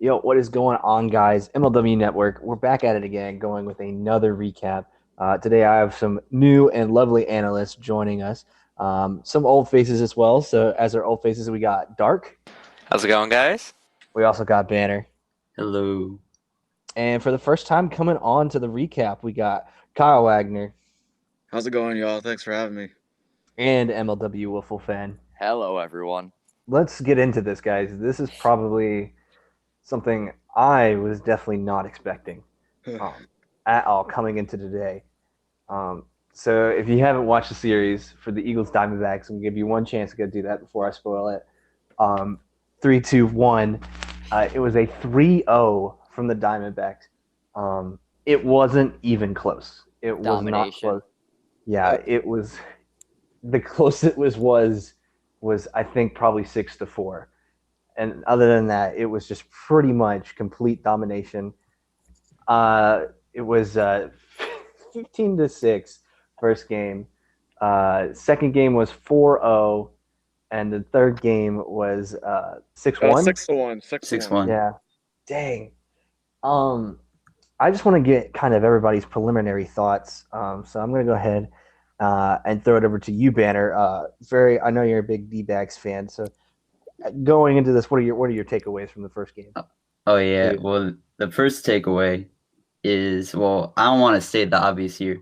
Yo, what is going on, guys? MLW Network. We're back at it again, going with another recap. Today, I have some new and lovely analysts joining us. Some old faces as well. So, as our old faces, we got Dark. How's it going, guys? We also got Banner. Hello. And for the first time coming on to the recap, we got Kyle Wagner How's it going, y'all? Thanks for having me. and MLW Wiffle Fan. Hello, everyone. Let's get into this, guys. This is probably something I was definitely not expecting at all coming into today. So if you haven't watched the series for the Eagles Diamondbacks, I'm gonna give you one chance to go do that before I spoil it. 3-2-1. It was a 3-0 from the Diamondbacks. It wasn't even close. It was not Domination. close. Yeah, it was the closest it was I think probably 6-4. And other than that, it was just pretty much complete domination. It was 15-6 first game. Second game was 4-0, and the third game was 6-1. 6-1. 6-1. Yeah, dang. I just want to get kind of everybody's preliminary thoughts. So I'm going to go ahead and throw it over to you, Banner. I know you're a big DBacks fan, so going into this, what are your takeaways from the first game? Oh yeah. Well, the first takeaway is, well, I don't want to state the obvious here,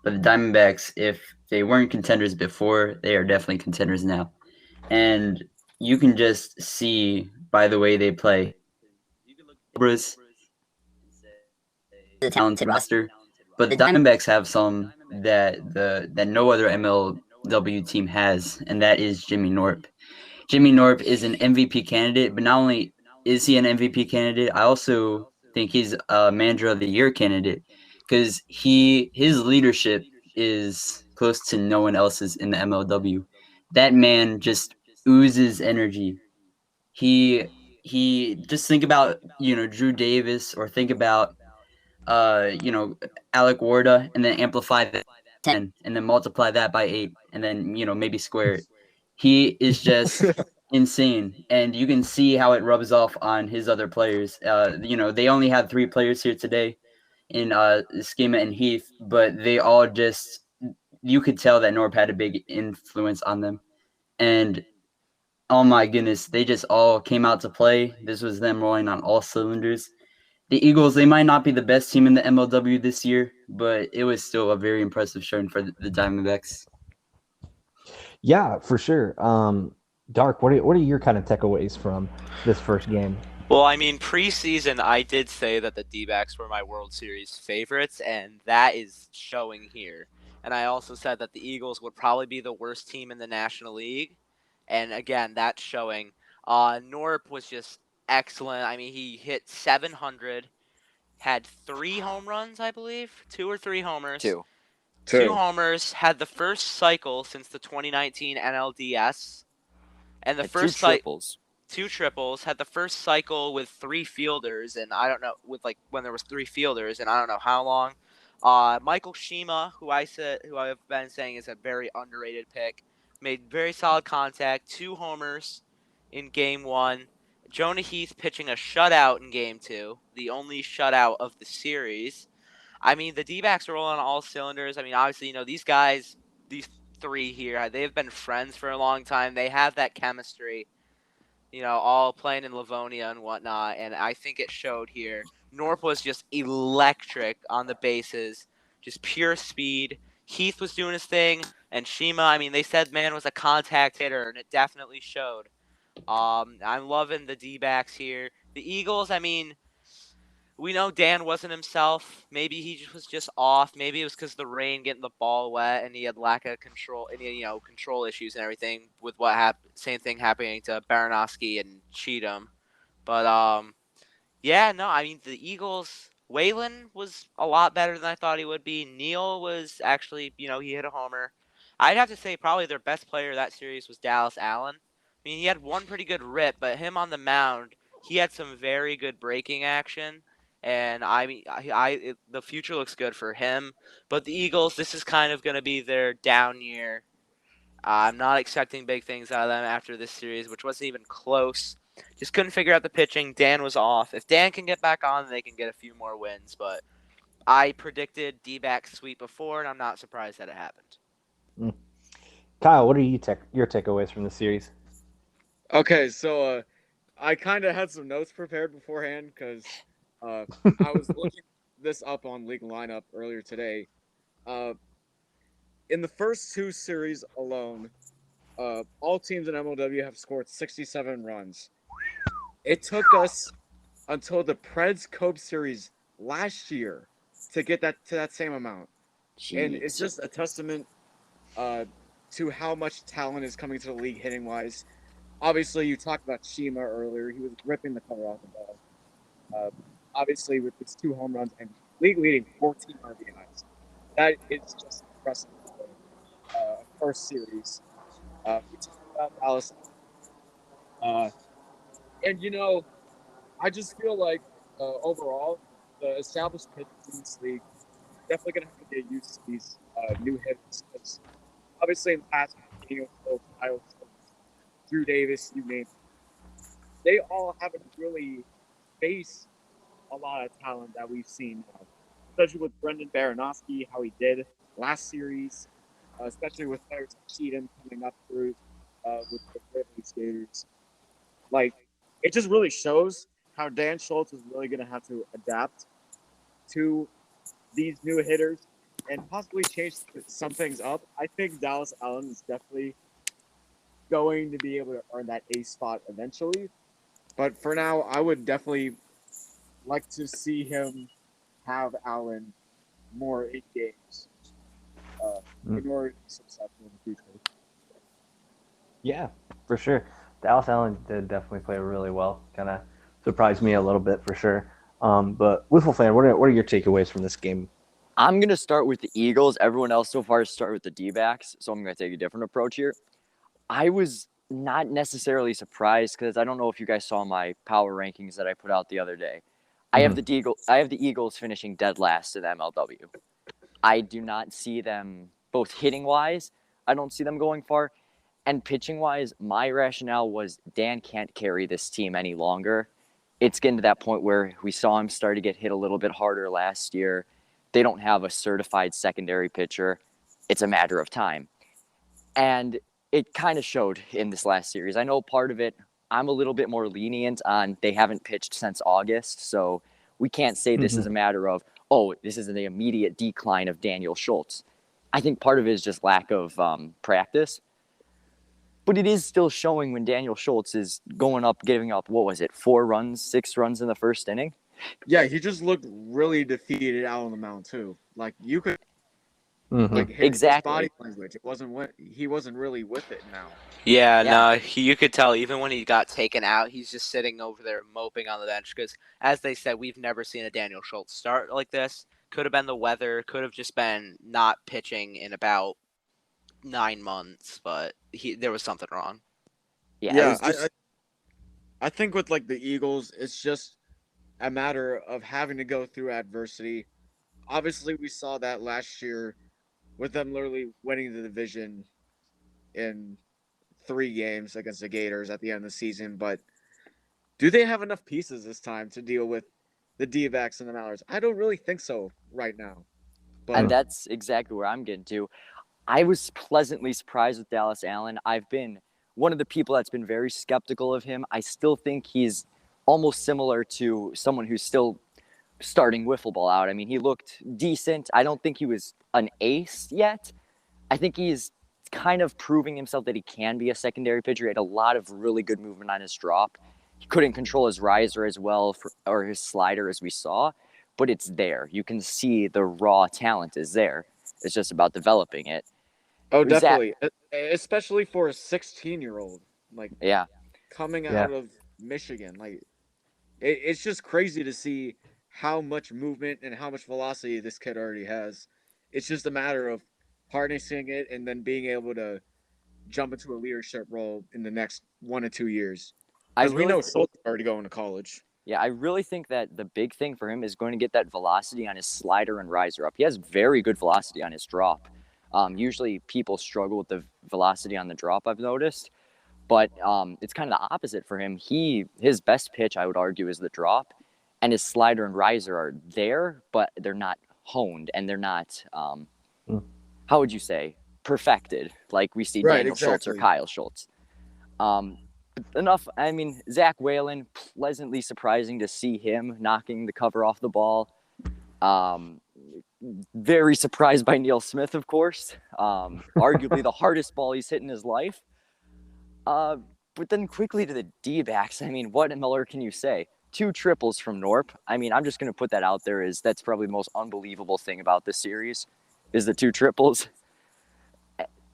but the Diamondbacks, if they weren't contenders before, they are definitely contenders now. And you can just see by the way they play. You can look at Cobras, the talented roster, but the Diamondbacks have some that no other MLW team has, and that is Jimmy Norp. Jimmy Norp is an MVP candidate, but not only is he an MVP candidate, I also think he's a Manager of the Year candidate because his leadership is close to no one else's in the MLW. That man just oozes energy. He just think about Drew Davis, or think about Alec Warda, and then amplify that 10 and then multiply that by 8 and then maybe square it. He is just insane, and you can see how it rubs off on his other players. They only had 3 players here today in Schema and Heath, but they all just, you could tell that Norb had a big influence on them. And oh my goodness, they just all came out to play. This was them rolling on all cylinders. The Eagles, they might not be the best team in the MLW this year, but it was still a very impressive showing for the Diamondbacks. Yeah, for sure. Dark, what are your kind of takeaways from this first game? Well, I mean, preseason, I did say that the D-backs were my World Series favorites, and that is showing here. And I also said that the Eagles would probably be the worst team in the National League, and again, that's showing. Norp was just excellent. I mean, he hit 700, had 3 home runs, I believe, 2 or 3 homers. Two. Two homers, had the first cycle since the 2019 NLDS, and the Two first cycle. triples. 2 triples, had the first cycle with 3 fielders, and I don't know, with like when there was 3 fielders, and I don't know how long. Michael Shima, who I've been saying is a very underrated pick, made very solid contact, 2 homers in game 1. Jonah Heath pitching a shutout in game 2, the only shutout of the series. I mean, the D-backs are rolling on all cylinders. I mean, obviously, these guys, these 3 here, they've been friends for a long time. They have that chemistry, all playing in Livonia and whatnot, and I think it showed here. Norp was just electric on the bases, just pure speed. Heath was doing his thing, and Shima, I mean, they said man was a contact hitter, and it definitely showed. I'm loving the D-backs here. The Eagles, I mean, we know Dan wasn't himself. Maybe he was just off. Maybe it was because of the rain getting the ball wet, and he had lack of control, and control issues and everything. With what happened, same thing happening to Baranowski and Cheatham. But yeah, no, I mean the Eagles. Waylon was a lot better than I thought he would be. Neal was actually, he hit a homer. I'd have to say probably their best player of that series was Dallas Allen. I mean, he had one pretty good rip, but him on the mound, he had some very good breaking action. And I mean, the future looks good for him. But the Eagles, this is kind of going to be their down year. I'm not expecting big things out of them after this series, which wasn't even close. Just couldn't figure out the pitching. Dan was off. If Dan can get back on, they can get a few more wins. But I predicted DBacks Sweep before, and I'm not surprised that it happened. Kyle, what are your takeaways from the series? Okay, so I kind of had some notes prepared beforehand because I was looking this up on League Lineup earlier today. In the first 2 series alone, all teams in MLW have scored 67 runs. It took us until the Preds Cope series last year to get that to that same amount. And it's just a testament to how much talent is coming to the league hitting wise. Obviously, you talked about Shima earlier. He was ripping the cover off the ball. Obviously, with his 2 home runs and league leading 14 RBIs, that is just impressive for first series. We talked about Dallas. And I just feel like overall, the established pitchers in this league definitely going to have to get used to these new hitters. Because obviously, in the past, Daniel Schultz, Kyle Schultz, Drew Davis, you name it, they all haven't really faced a lot of talent that we've seen now. Especially with Brendan Baranowski, how he did last series, especially with players like Cheatham coming up through with the Ridley skaters. Like, it just really shows how Dan Schultz is really going to have to adapt to these new hitters and possibly change some things up. I think Dallas Allen is definitely going to be able to earn that ace spot eventually. But for now, I would definitely like to see him have Allen more in games in order to be successful in the future. Yeah, for sure. Dallas Allen did definitely play really well. Kind of surprised me a little bit for sure. But Wiffle fan, what are your takeaways from this game? I'm going to start with the Eagles. Everyone else so far has started with the D-backs, so I'm going to take a different approach here. I was not necessarily surprised because I don't know if you guys saw my power rankings that I put out the other day. I have the Eagles finishing dead last in the MLW. I do not see them both hitting wise. I don't see them going far. And pitching wise, my rationale was Dan can't carry this team any longer. It's getting to that point where we saw him start to get hit a little bit harder last year. They don't have a certified secondary pitcher. It's a matter of time. And it kind of showed in this last series. I know part of it, I'm a little bit more lenient on they haven't pitched since August. So we can't say this is a matter of, this is the immediate decline of Daniel Schultz. I think part of it is just lack of practice. But it is still showing when Daniel Schultz is going up, giving up, 6 runs in the first inning? Yeah, he just looked really defeated out on the mound too. Like you could, his body language. He wasn't really with it now. Yeah, no, you could tell even when he got taken out, he's just sitting over there moping on the bench because, as they said, we've never seen a Daniel Schultz start like this. Could have been the weather, could have just been not pitching in about 9 months, but there was something wrong. Yeah, I think with the Eagles, it's just a matter of having to go through adversity. Obviously, we saw that last year with them literally winning the division in 3 games against the Gators at the end of the season. But do they have enough pieces this time to deal with the D-backs and the Mallards? I don't really think so right now. But and that's exactly where I'm getting to. I was pleasantly surprised with Dallas Allen. I've been one of the people that's been very skeptical of him. I still think he's almost similar to someone who's still starting wiffle ball out. I mean, he looked decent. I don't think he was an ace yet. I think he's kind of proving himself that he can be a secondary pitcher. He had a lot of really good movement on his drop. He couldn't control his riser as well or his slider as we saw, but it's there. You can see the raw talent is there. It's just about developing it. Oh, definitely. Especially for a 16-year-old. Coming out of Michigan. It's just crazy to see how much movement and how much velocity this kid already has. It's just a matter of harnessing it and then being able to jump into a leadership role in the next 1 to 2 years. Because we know Schultz is already going to college. Yeah, I really think that the big thing for him is going to get that velocity on his slider and riser up. He has very good velocity on his drop. Usually people struggle with the velocity on the drop, I've noticed. But it's kind of the opposite for him. His best pitch, I would argue, is the drop, and his slider and riser are there, but they're not honed, and they're not, how would you say, perfected, like we see Right, Daniel Schultz or exactly. Kyle Schultz. Enough. I mean, Zach Whalen, pleasantly surprising to see him knocking the cover off the ball. Very surprised by Neil Smith, of course. Arguably the hardest ball he's hit in his life. But then quickly to the D-backs. I mean, what Miller can you say? 2 triples from Norp. I mean, I'm just going to put that out there. That's probably the most unbelievable thing about this series is the 2 triples.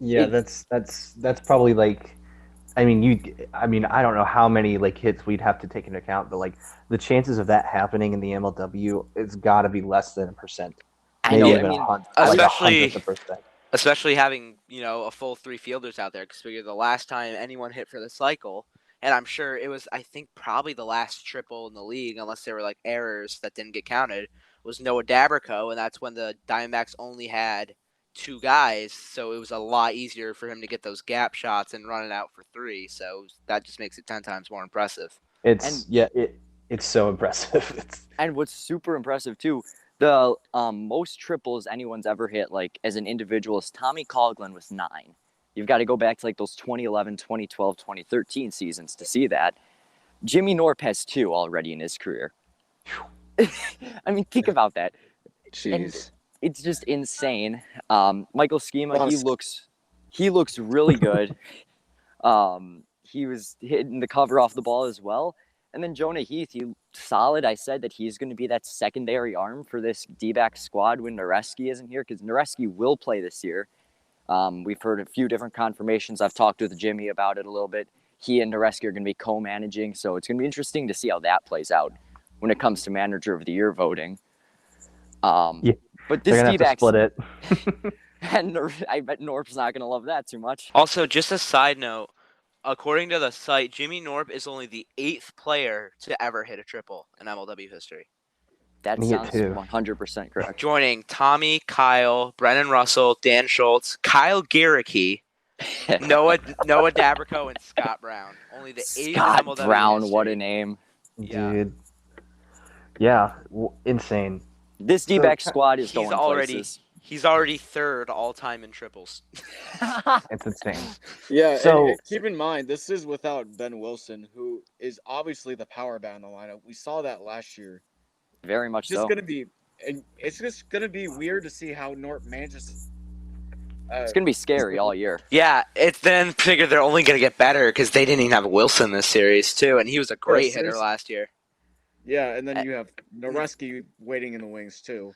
Yeah, that's probably like, I mean, I don't know how many like hits we'd have to take into account, but like the chances of that happening in the MLW, it's got to be less than 1%. I know. Maybe I even mean, like especially 100%. especially having a full 3 fielders out there. Because figure the last time anyone hit for the cycle, and I'm sure it was, I think probably the last triple in the league, unless there were like errors that didn't get counted, was Noah Dabrico, and that's when the Diamondbacks only had 2 guys, so it was a lot easier for him to get those gap shots and run it out for 3. So that just makes it 10 times more impressive. It's so impressive. And what's super impressive too, the most triples anyone's ever hit, like as an individual, is Tommy Coughlin with 9. You've got to go back to like those 2011, 2012, 2013 seasons to see that. Jimmy Norp has 2 already in his career. I mean, think about that. Jeez. And it's just insane. Michael Schema, he looks really good. He was hitting the cover off the ball as well. And then Jonah Heath, solid. I said that he's going to be that secondary arm for this D-backs squad when Nareski isn't here, because Nareski will play this year. We've heard a few different confirmations. I've talked with Jimmy about it a little bit. He and Nareski are going to be co-managing, so it's going to be interesting to see how that plays out when it comes to Manager of the Year voting. But this They're gonna have to D-backs split it. and I bet Norp's not going to love that too much. Also, just a side note, according to the site, Jimmy Norp is only the 8th player to ever hit a triple in MLW history. That Me sounds too. 100% correct. Joining Tommy, Kyle, Brennan Russell, Dan Schultz, Kyle Garricky, Noah Dabrico, and Scott Brown. Only the 8th Scott MLW Brown, history. what a name. Yeah. Dude. Yeah, insane. This D-backs squad is He's going places. He's already 3rd all time in triples. It's insane. Yeah, So- and keep in mind, this is without Ben Wilson, who is obviously the power bat in the lineup. We saw that last year. Very much so. It's just gonna be weird to see how Norp manages. It's going to be scary all year. Yeah, it's then figure they're only going to get better because they didn't even have Wilson this series too, and he was a great hitter last year. Yeah, and then you have Nareski waiting in the wings too.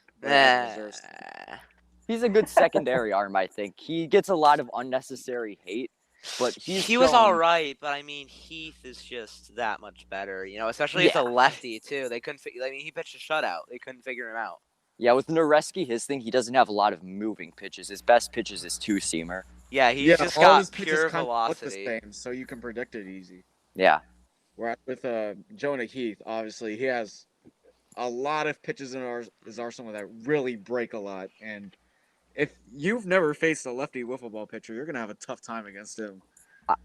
He's a good secondary arm, I think. He gets a lot of unnecessary hate, but he was all right. But I mean, Heath is just that much better, especially as a lefty too. They couldn't. He pitched a shutout. They couldn't figure him out. Yeah, with Nareski, his thing, he doesn't have a lot of moving pitches. His best pitches is 2-seamer. Yeah, he's just got pure velocity. The same, so you can predict it easy. Yeah. Whereas with Jonah Heath, obviously, he has a lot of pitches in his arsenal that really break a lot. And if you've never faced a lefty wiffle ball pitcher, you're going to have a tough time against him.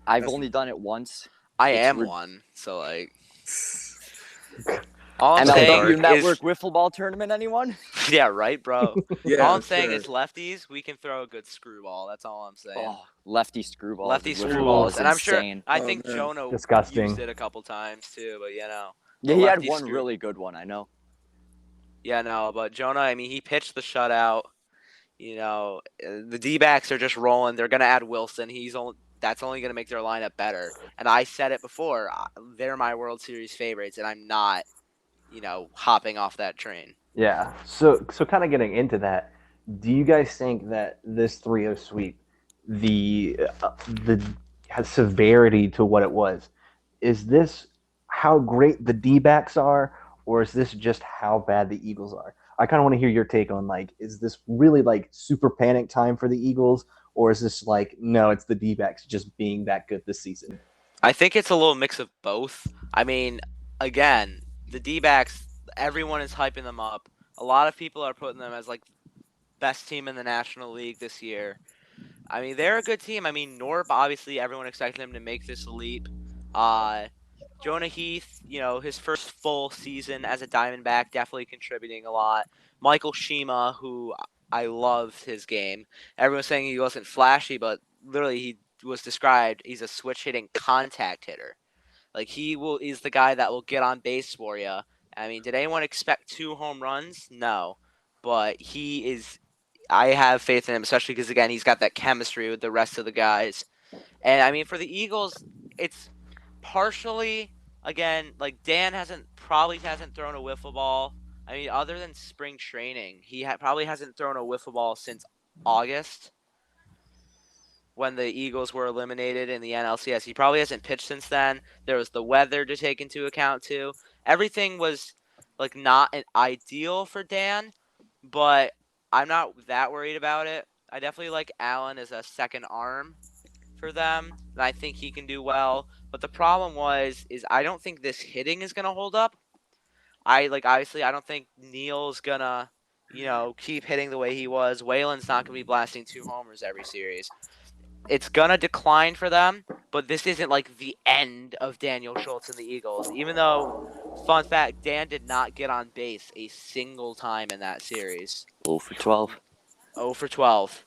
I've only done it once. I am one, so like... All I'm MLW Network wiffle ball tournament, anyone? Yeah, right, bro. Yeah, all I'm saying is lefties, we can throw a good screwball. That's all I'm saying. Oh, lefty screwballs. Lefty screwballs. And I'm sure, I think man. Jonah Disgusting. used it a couple times too, but Yeah, he had one really good one, I know. Yeah, no, but Jonah, I mean, he pitched the shutout. The D-backs are just rolling. They're going to add Wilson. That's only going to make their lineup better. And I said it before, they're my World Series favorites, and I'm not hopping off that train. Yeah. So kind of getting into that, do you guys think that this 3-0 sweep, the severity to what it was, is this how great the D-backs are, or is this just how bad the Eagles are? I kind of want to hear your take on, like, is this really like super panic time for the Eagles, or is this like, no, it's the D-backs just being that good this season? I think it's a little mix of both. I mean, again, the D-backs, everyone is hyping them up. A lot of people are putting them as like best team in the National League this year. I mean, they're a good team. I mean, Norb, obviously, everyone expected him to make this leap. Jonah Heath, his first full season as a Diamondback, definitely contributing a lot. Michael Shima, who I loved his game. Everyone's saying he wasn't flashy, but literally he was described, he's a switch hitting contact hitter. Like he's the guy that will get on base for you. I mean, did anyone expect 2 home runs? No, but he is. I have faith in him, especially because again he's got that chemistry with the rest of the guys. And I mean, for the Eagles, it's partially again like Dan probably hasn't thrown a wiffle ball. I mean, other than spring training, he probably hasn't thrown a wiffle ball since August when the Eagles were eliminated in the NLCS. He probably hasn't pitched since then. There was the weather to take into account too. Everything was like not an ideal for Dan, but I'm not that worried about it. I definitely like Allen as a second arm for them, and I think he can do well. But the problem is I don't think this hitting is gonna hold up. Obviously I don't think Neil's gonna keep hitting the way he was. Waylon's not gonna be blasting 2 homers every series. It's gonna decline for them, but this isn't like the end of Daniel Schultz and the Eagles. Even though, fun fact, Dan did not get on base a single time in that series. 0 for 12. 0 for 12,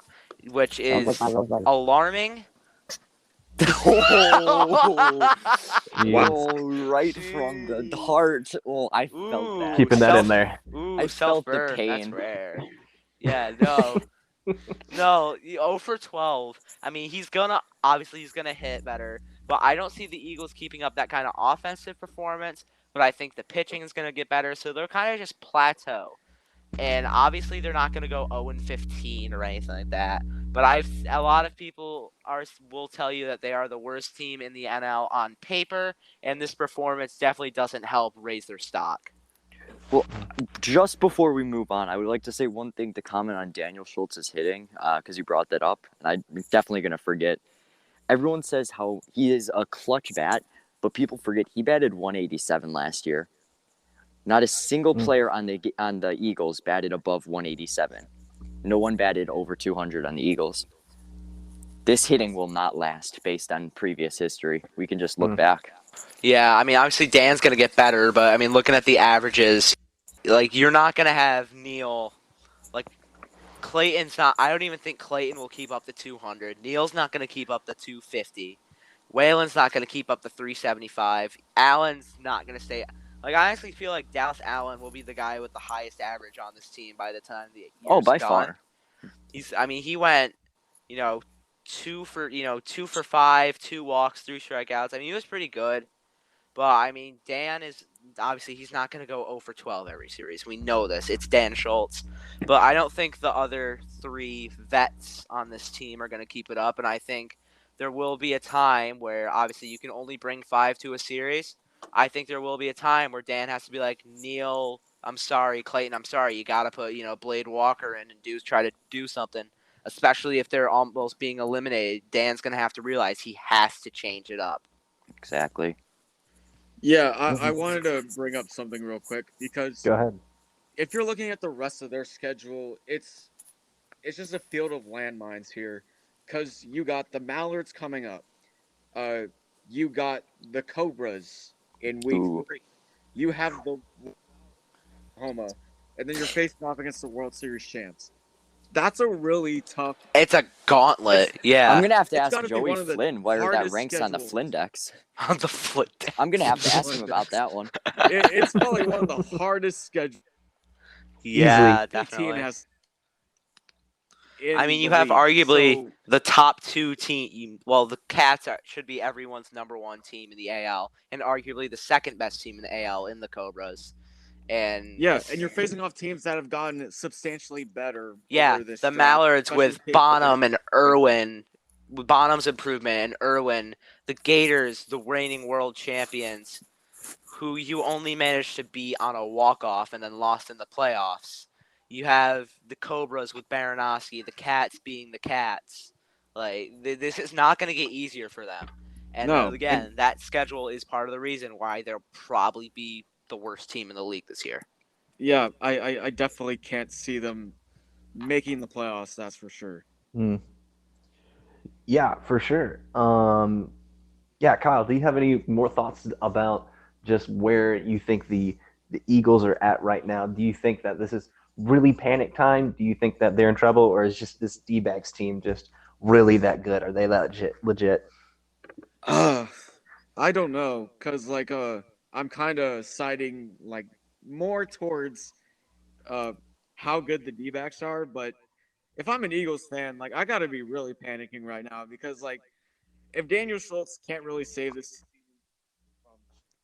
which is alarming. Oh, Jeez. right from the heart. Oh, I felt that. Keeping that in there. Ooh, I felt the self-burn. pain. That's rare. Yeah, no. No, 0 for 12. I mean, he's gonna hit better, but I don't see the Eagles keeping up that kind of offensive performance. But I think the pitching is gonna get better, so they're kind of just plateau. And obviously, they're not gonna go 0-15 or anything like that. But a lot of people will tell you that they are the worst team in the NL on paper, and this performance definitely doesn't help raise their stock. Well, just before we move on, I would like to say one thing to comment on Daniel Schultz's hitting, because you brought that up, and I'm definitely going to forget. Everyone says how he is a clutch bat, but people forget he batted 187 last year. Not a single player on the Eagles batted above 187. No one batted over 200 on the Eagles. This hitting will not last based on previous history. We can just look back. Yeah, I mean, obviously Dan's going to get better, but I mean, looking at the averages, like, you're not going to have Neil, like, Clayton's not, I don't even think Clayton will keep up the 200. Neil's not going to keep up the 250. Waylon's not going to keep up the 375. Allen's not going to stay. Like, I honestly feel like Dallas Allen will be the guy with the highest average on this team by the time the year's by done. far. He went, 2 for 5, 2 walks, 3 strikeouts. I mean, he was pretty good. But, I mean, Dan is obviously he's not going to go 0 for 12 every series. We know this. It's Dan Schultz. But I don't think the other 3 vets on this team are going to keep it up. And I think there will be a time where obviously you can only bring 5 to a series. I think there will be a time where Dan has to be like, Neil, I'm sorry. Clayton, I'm sorry. You got to put, Blade Walker in and try to do something. Especially if they're almost being eliminated. Dan's going to have to realize he has to change it up. Exactly. Yeah, I wanted to bring up something real quick because Go ahead. if you're looking at the rest of their schedule, it's just a field of landmines here because you got the Mallards coming up. You got the Cobras in week 3. You have the Oklahoma, and then you're facing off against the World Series champs. That's a really tough. It's a gauntlet. Yeah. I'm gonna have to ask Joey Flynn where that ranks on the Flindex. On the Flindex. I'm gonna have to ask him about that one. It's probably one of the hardest schedules. Yeah, the definitely. team has. I mean, you have arguably the top 2 team. Well, the Cats should be everyone's number 1 team in the AL, and arguably the second best team in the AL in the Cobras. And yeah, and you're facing off teams that have gotten substantially better. Yeah, over this the draft, Mallards with especially Bonham and Irwin, with Bonham's improvement and Irwin, the Gators, the reigning world champions, who you only managed to beat on a walk-off and then lost in the playoffs. You have the Cobras with Baranowski, the Cats being the Cats. Like, this is not going to get easier for them. And again, that schedule is part of the reason why they'll probably be the worst team in the league this year. Yeah, I definitely can't see them making the playoffs. That's for sure. Yeah, for sure. Yeah, Kyle, do you have any more thoughts about just where you think the Eagles are at right now? Do you think that this is really panic time? Do you think that they're in trouble, or is just this D-backs team just really that good? Are they that legit? Uh, I don't know, cause like I'm kind of siding like more towards uh how good the D-backs are, but if I'm an Eagles fan, like I gotta be really panicking right now because like if Daniel Schultz can't really save this team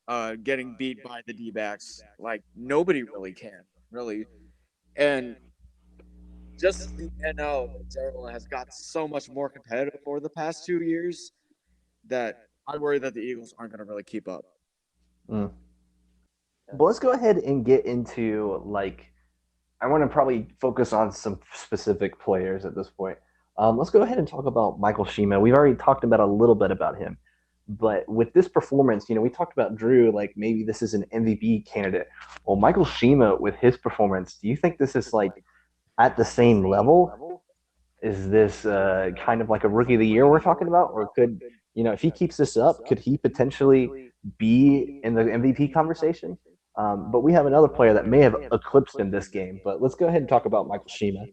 from getting beat by the D-backs, like nobody really can, really. And just the NL in general has got so much more competitive over the past 2 years that I worry that the Eagles aren't gonna really keep up. Mm. But let's go ahead and get into like I want to probably focus on some specific players at this point. Let's go ahead and talk about Michael Shima. We've already talked about a little bit about him, but with this performance, we talked about Drew, like maybe this is an MVP candidate. Well, Michael Shima with his performance, do you think this is like at the same level? Is this kind of like a rookie of the year we're talking about, or could if he keeps this up, could he potentially be in the MVP conversation? But we have another player that may have eclipsed him this game. But let's go ahead and talk about Michael Shima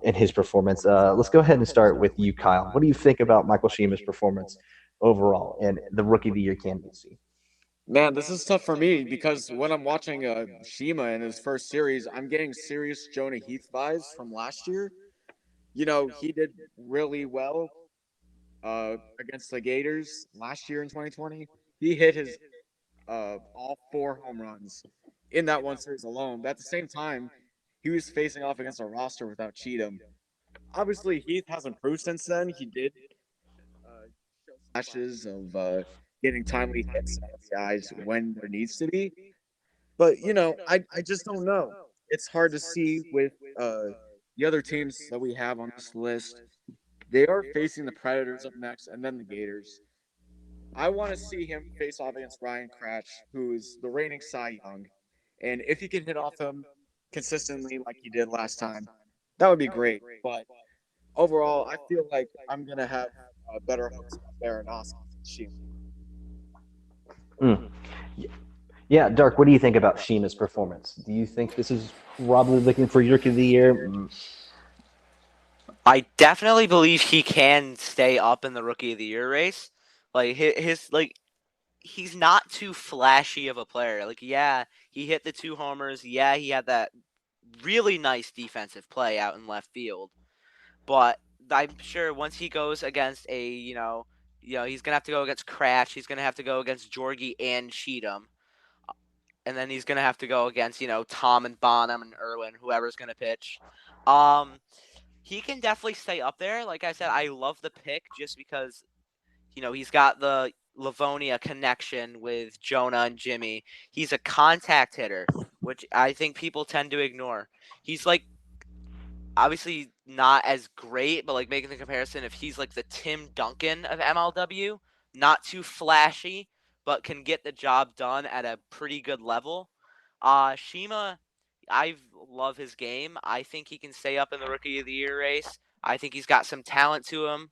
and his performance. Let's go ahead and start with you, Kyle. What do you think about Michael Shima's performance overall and the rookie of the year candidacy? Man, this is tough for me because when I'm watching Shima in his first series, I'm getting serious Jonah Heath vibes from last year. You know, he did really well against the Gators last year in 2020. He hit his all 4 home runs in that one series alone. But at the same time, he was facing off against a roster without Cheatham. Obviously, Heath has improved since then. He did show flashes of getting timely hits on the eyes when there needs to be. But I just don't know. It's hard to see with the other teams that we have on this list. They are facing the Predators up next, and then the Gators. I want to see him face off against Ryan Cratch, who is the reigning Cy Young, and if he can hit off him consistently like he did last time, that would be great. But overall, I feel like I'm gonna have better hopes about Baronosky than Sheila. Mm. Yeah, Dark. What do you think about Shima's performance? Do you think this is probably looking for rookie of the year? I definitely believe he can stay up in the rookie of the year race. Like his like he's not too flashy of a player. Like yeah, he hit the 2 homers. Yeah, he had that really nice defensive play out in left field. But I'm sure once he goes against he's gonna have to go against Crash. He's gonna have to go against Jorgie and Cheatham, and then he's gonna have to go against Tom and Bonham and Irwin, whoever's gonna pitch. Um, he can definitely stay up there. Like I said, I love the pick just because he's got the Livonia connection with Jonah and Jimmy. He's a contact hitter, which I think people tend to ignore. He's like obviously not as great, but like making the comparison, if he's like the Tim Duncan of MLW, not too flashy, but can get the job done at a pretty good level. Shima, I love his game. I think he can stay up in the rookie of the year race. I think he's got some talent to him.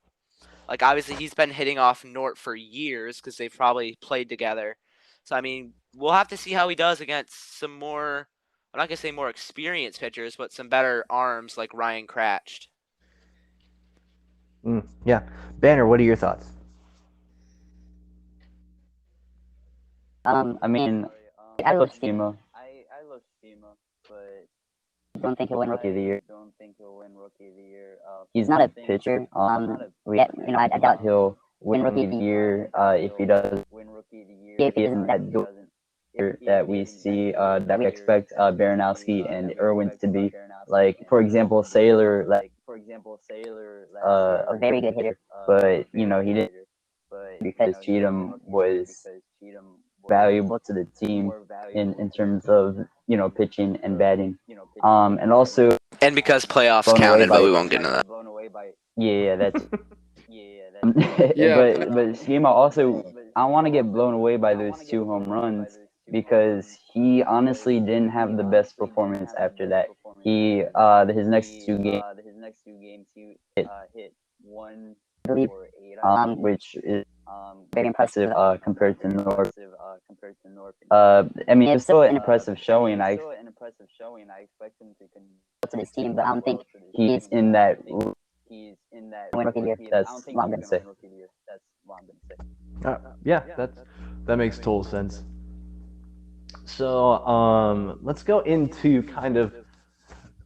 Like obviously he's been hitting off Nort for years because they've probably played together. So I mean, we'll have to see how he does against some more. I'm not gonna say more experienced pitchers, but some better arms like Ryan Cratched. Yeah, Banner. What are your thoughts? I mean, I love Schema. I love Schema, but I don't think he'll win Rookie of the Year. He's not a pitcher. I doubt he'll win Rookie of the Year if he does. If he isn't that that we see that we expect Baranowski and Irwin to be. Like for example, Sailor, a very good hitter, but he didn't because Cheatham was valuable to the team in terms of pitching and batting. And also And because playoffs blown away counted, by but we won't get into that. yeah, that's Yeah, but Schema also I want to get blown away by those 2 home runs because he honestly didn't have the best performance after that. His next 2 games he hit one, I believe, which is very impressive compared to North. I mean, it's still an impressive showing. I expect him to continue to this team, but I don't think he's in that win rookie year. That's what I'm gonna say. Yeah, that makes total sense. So let's go into kind of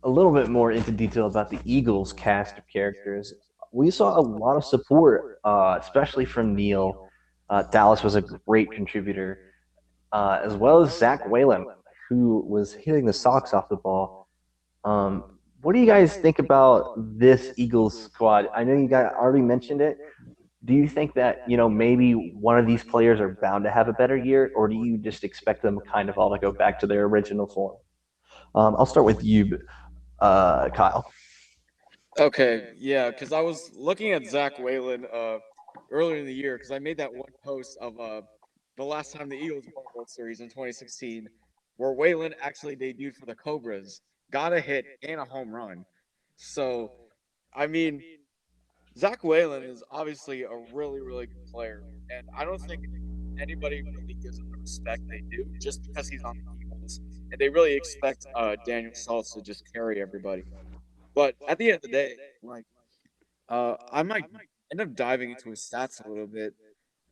a little bit more into detail about the Eagles cast of characters. We saw a lot of support, especially from Neil. Dallas was a great contributor, as well as Zach Whalen, who was hitting the socks off the ball. What do you guys think about this Eagles squad? I know you guys already mentioned it. Do you think that maybe one of these players are bound to have a better year, or do you just expect them kind of all to go back to their original form? I'll start with you, Kyle. Okay, yeah, because I was looking at Zach Whalen earlier in the year because I made that one post of the last time the Eagles won the World Series in 2016, where Whalen actually debuted for the Cobras, got a hit and a home run. So, I mean, Zach Whalen is obviously a really, really good player, and I don't think anybody really gives him the respect they do just because he's on the Eagles, and they really expect Daniel Schultz to just carry everybody. But at the end of the day, like, I might end up diving into his stats a little bit.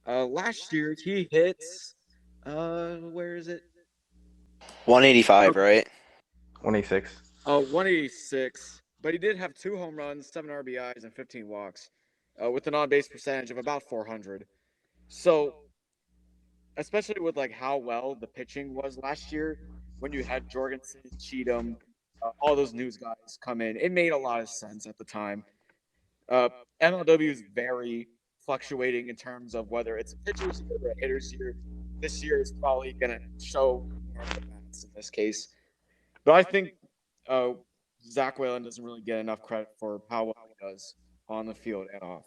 Last year he hit, where is it? 185, right? 26. 186. But he did have 2 home runs, 7 RBIs, and 15 walks, with an on-base percentage of about 400. So, especially with like how well the pitching was last year, when you had Jorgensen, Cheatham, all those news guys come in, it made a lot of sense at the time. Uh, MLW is very fluctuating in terms of whether it's a pitcher's year or a hitter's year. This year is probably going to show more of the bats in this case. But I think Zach Whalen doesn't really get enough credit for how well he does on the field and off.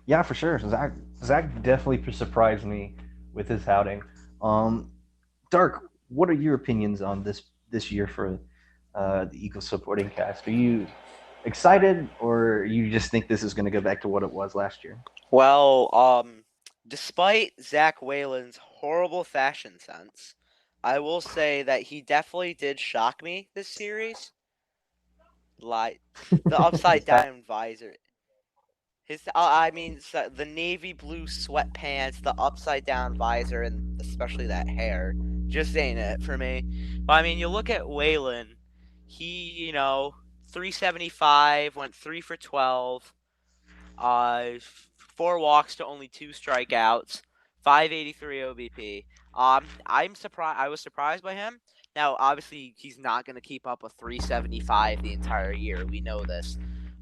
Yeah, for sure. Zach definitely surprised me with his outing. Dark, what are your opinions on this year for the Eagles supporting cast? Are you excited, or you just think this is going to go back to what it was last year? Well, despite Zach Whalen's horrible fashion sense, I will say that he definitely did shock me this series. Like the upside down visor. The navy blue sweatpants, the upside down visor, and especially that hair, just ain't it for me. But I mean, you look at Whalen, he 375, went 3 for 12, 4 walks to only 2 strikeouts, 583 OBP. I'm surprised. I was surprised by him. Now, obviously, he's not going to keep up a 375 the entire year. We know this,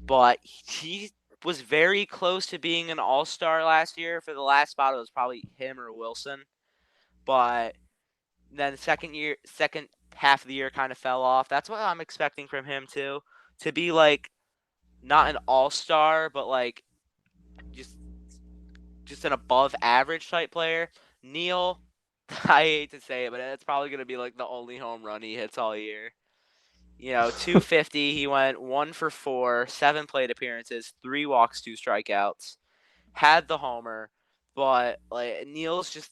but he was very close to being an all-star last year. For the last spot, it was probably him or Wilson. But then the second half of the year kind of fell off. That's what I'm expecting from him too. To be like not an all-star, but like just an above average type player. Neil, I hate to say it, but it's probably gonna be like the only home run he hits all year. 250. He went 1 for 4, 7 plate appearances, 3 walks, 2 strikeouts. Had the homer, but like Neil's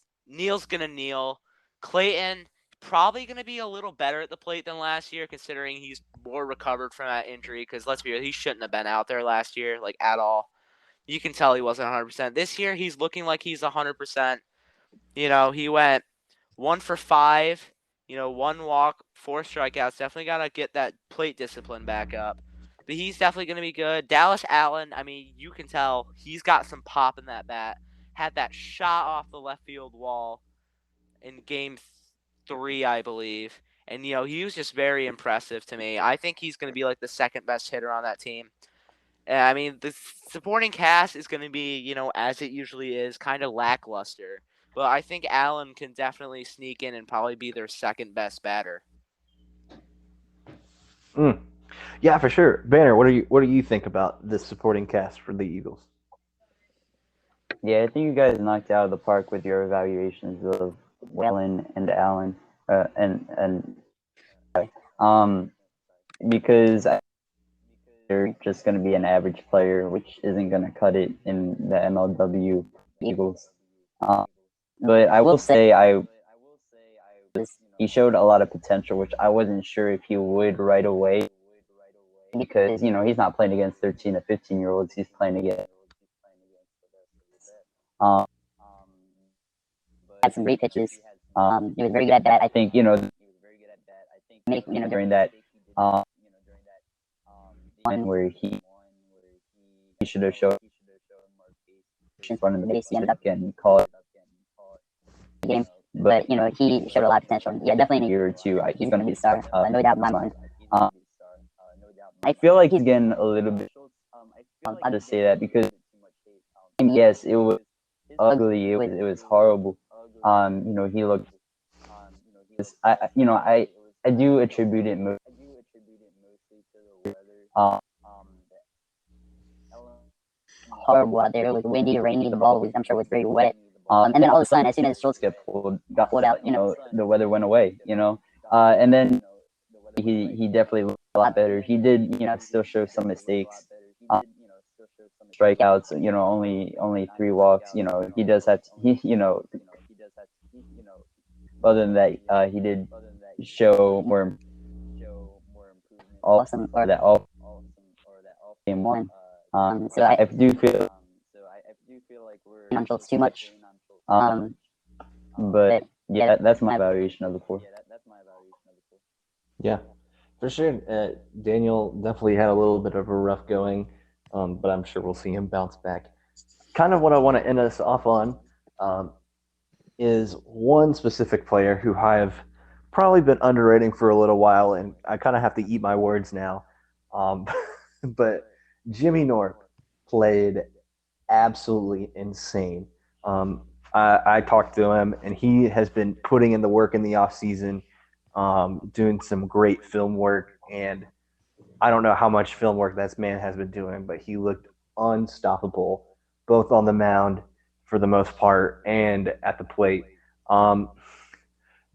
gonna kneel. Clayton probably gonna be a little better at the plate than last year, considering he's more recovered from that injury. Because let's be real, he shouldn't have been out there last year, like at all. You can tell he wasn't 100%. This year, he's looking like he's 100%. He went 1 for 5. 1 walk, 4 strikeouts. Definitely got to get that plate discipline back up. But he's definitely going to be good. Dallas Allen, I mean, you can tell he's got some pop in that bat. Had that shot off the left field wall in game 3, I believe. And, he was just very impressive to me. I think he's going to be like the second best hitter on that team. I mean, the supporting cast is going to be, as it usually is, kind of lackluster. But I think Allen can definitely sneak in and probably be their second best batter. Yeah, for sure. Banner, what do you think about this supporting cast for the Eagles? Yeah, I think you guys knocked it out of the park with your evaluations of Whalen and Allen, because they're just going to be an average player, which isn't going to cut it in the MLW Eagles. But I will say he showed a lot of potential, which I wasn't sure if he would right away because, he's not playing against 13 to 15-year-olds. He's playing against had some great pitches. He was very good at bat. I think, during that where he should have showed in front of the base. He ended up getting called the game. But, he showed a lot of potential. Yeah, definitely in a year or two, he's going to be a star. No doubt in my mind. I feel like he's getting a little bit. I'll just say that because, yes, it was ugly. It was horrible. He looked. I do attribute it mostly to the horrible out there. It was windy, rainy. The ball was, I'm sure, was very wet. And then all of a sudden, as soon as Schultz got pulled out, the weather went away. And then he definitely looked a lot better. He did, still show some mistakes. Strikeouts, only 3 walks. He does have to, other than that, he did show more awesome or that all game 1. So I do feel like we're non-Schultz too much. But yeah, that's my evaluation of the 4. Yeah, for sure. Daniel definitely had a little bit of a rough going, but I'm sure we'll see him bounce back. Kind of what I want to end us off on is one specific player who I have probably been underrating for a little while, and I kind of have to eat my words now. But Jimmy Norp played absolutely insane. I talked to him, and he has been putting in the work in the off season, doing some great film work. And I don't know how much film work that man has been doing, but he looked unstoppable, both on the mound for the most part and at the plate.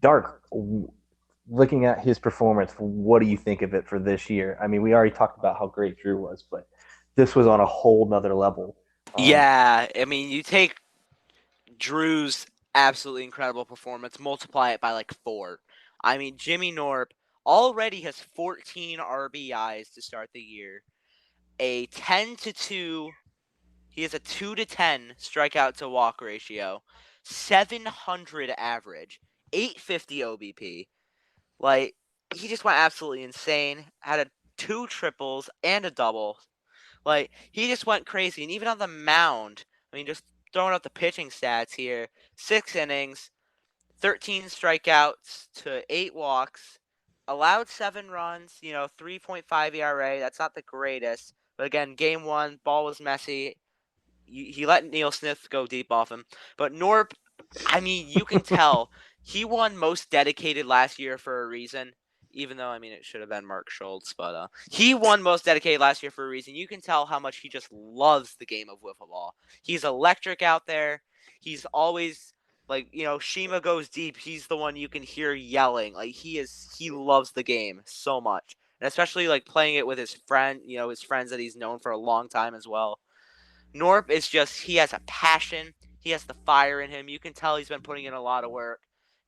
Dark, looking at his performance, what do you think of it for this year? I mean, we already talked about how great Drew was, but this was on a whole nother level. Yeah, I mean, you take Drew's absolutely incredible performance, multiply it by like 4. I mean, Jimmy Norp already has 14 RBIs to start the year, a 10-2. He has a 2-10 strikeout to walk ratio, 700 average, 850 OBP. Like, he just went absolutely insane. Had 2 triples and a double. Like, he just went crazy. And even on the mound, I mean, just throwing out the pitching stats here, 6 innings, 13 strikeouts to 8 walks, allowed 7 runs, 3.5 ERA. That's not the greatest. But again, game 1, ball was messy. He let Neil Smith go deep off him. But Norp, I mean, you can tell he won most dedicated last year for a reason. Even though, I mean, it should have been Mark Schultz, but he won most dedicated last year for a reason. You can tell how much he just loves the game of wiffle ball. He's electric out there. He's always like, Shima goes deep. He's the one you can hear yelling. Like, he loves the game so much, and especially like playing it with his friend, his friends that he's known for a long time as well. Norp is just, he has a passion. He has the fire in him. You can tell he's been putting in a lot of work.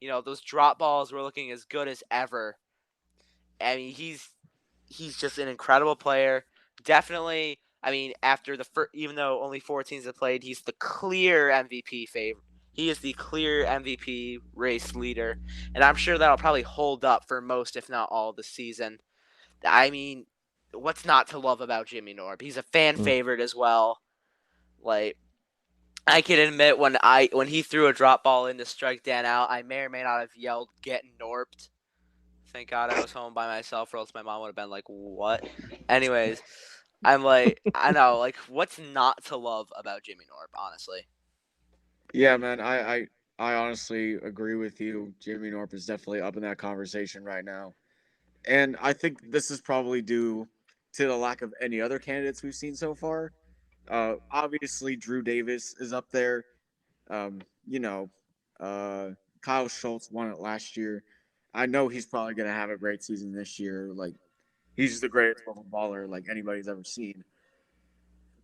Those drop balls were looking as good as ever. I mean, he's just an incredible player. Definitely, I mean, after the first, even though only 4 teams have played, he's the clear MVP favorite. He is the clear MVP race leader, and I'm sure that'll probably hold up for most, if not all, the season. I mean, what's not to love about Jimmy Norp? He's a fan favorite as well. Like, I can admit when he threw a drop ball in to strike Dan out, I may or may not have yelled "Get Norped." Thank God I was home by myself, or else my mom would have been like, "What?" Anyways, I'm like, I know, like, what's not to love about Jimmy Norp, honestly? Yeah, man, I honestly agree with you. Jimmy Norp is definitely up in that conversation right now. And I think this is probably due to the lack of any other candidates we've seen so far. Obviously, Drew Davis is up there. Um, you know, Kyle Schultz won it last year. I know he's probably going to have a great season this year. Like, he's just the greatest mobile baller like anybody's ever seen.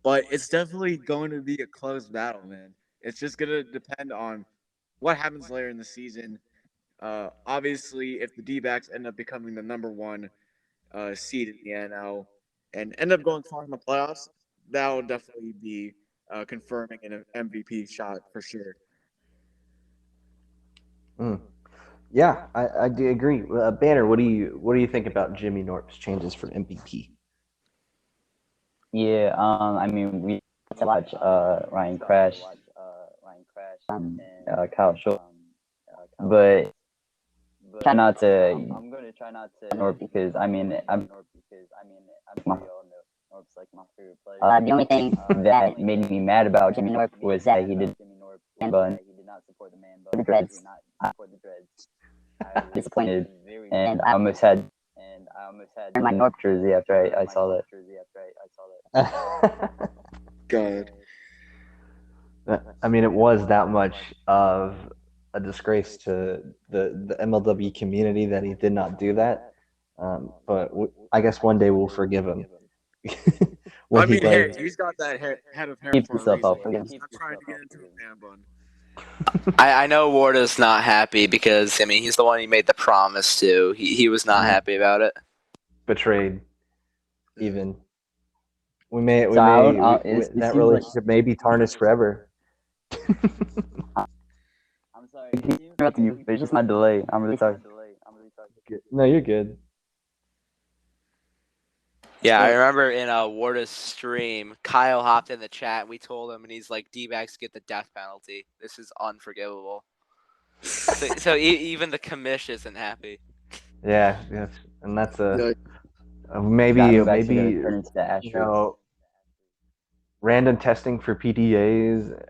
But it's definitely going to be a close battle, man. It's just gonna depend on what happens later in the season. Obviously, if the D-backs end up becoming the number one seed in the NL and end up going far in the playoffs, that will definitely be confirming an MVP shot for sure. Yeah, I do agree. Banner, what do you think about Jimmy Norp's changes for MVP? Yeah, I mean, we watch Ryan Crash, Kyle Schultz, but try not to. I'm gonna try not to Norp because I'm my Norp's like my favorite player. The only thing that made me mad about Jimmy Norp was that he did man bun. He did not support the man bun. The dreads. Not support the dreads. I was disappointed, and I almost had my Norp jersey after I saw that. God. I mean, it was that much of a disgrace to the MLW community that he did not do that. But I guess one day we'll forgive him. I mean, hey, he's got that head of hair Keep for a yourself up. reason. He's not trying to get into a man bun. I know Warda's not happy because, I mean, he's the one he made the promise to. He was not happy about it. Betrayed, even. That relationship may be tarnished forever. I'm sorry. Interrupting you. It's just my delay. I'm really sorry. No, you're good. Yeah, I remember in Warda's stream, Kyle hopped in the chat and we told him, and he's like, D-backs get the death penalty. This is unforgivable. so even the commish isn't happy. Yeah, yes, and that's maybe random testing for PDAs.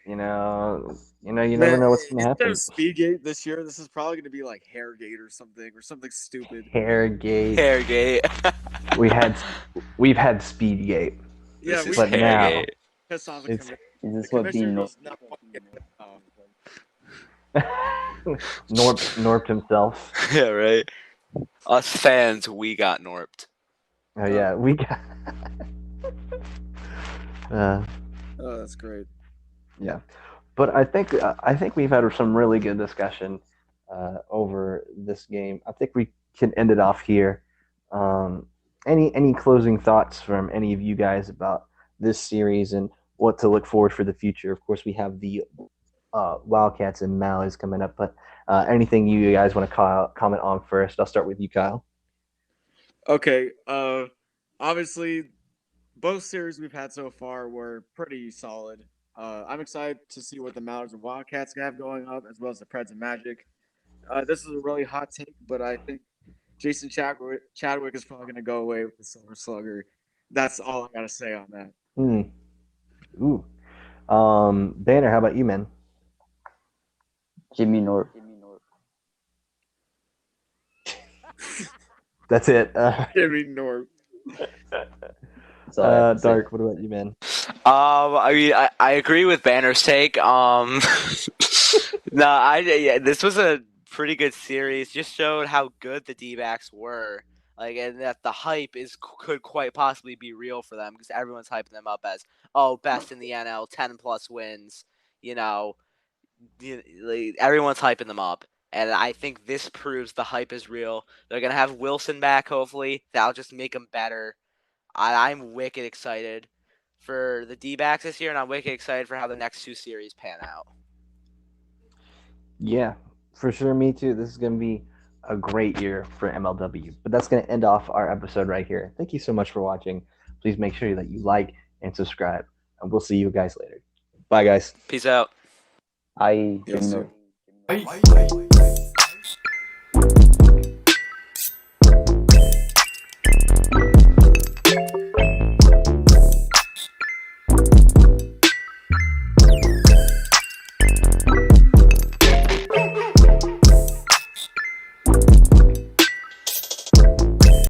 You never know what's gonna happen. Instead of Speedgate this year, this is probably gonna be like Hairgate or something stupid. Hairgate. We've had Speedgate. Yeah, this but is now piss off is this what being Norped himself. Yeah, right. Us fans, we got Norped. Oh yeah, we got. Oh, that's great. Yeah, but I think we've had some really good discussion over this game. I think we can end it off here. Any closing thoughts from any of you guys about this series and what to look forward for the future? Of course, we have the Wildcats and Mallows coming up, but anything you guys want to comment on first? I'll start with you, Kyle. Okay. Obviously, both series we've had so far were pretty solid. I'm excited to see what the Mallows and Wildcats have going up, as well as the Preds and Magic. This is a really hot take, but I think Jason Chadwick is probably going to go away with the Silver Slugger. That's all I got to say on that. Ooh. Banner, how about you, man? Jimmy Norp. That's it. Jimmy Norp. Dark, what about you, man? I mean, I agree with Banner's take. This was a pretty good series. Just showed how good the D-backs were, and that the hype could quite possibly be real for them because everyone's hyping them up as best in the NL, 10+ wins. Everyone's hyping them up, and I think this proves the hype is real. They're gonna have Wilson back, hopefully. That'll just make them better. I'm wicked excited for the D-backs this year, and I'm wicked excited for how the next two series pan out. Yeah, for sure. Me too. This is going to be a great year for MLW. But that's going to end off our episode right here. Thank you so much for watching. Please make sure that you like and subscribe, and we'll see you guys later. Bye, guys. Peace out. I Yes, Jimmy Norp.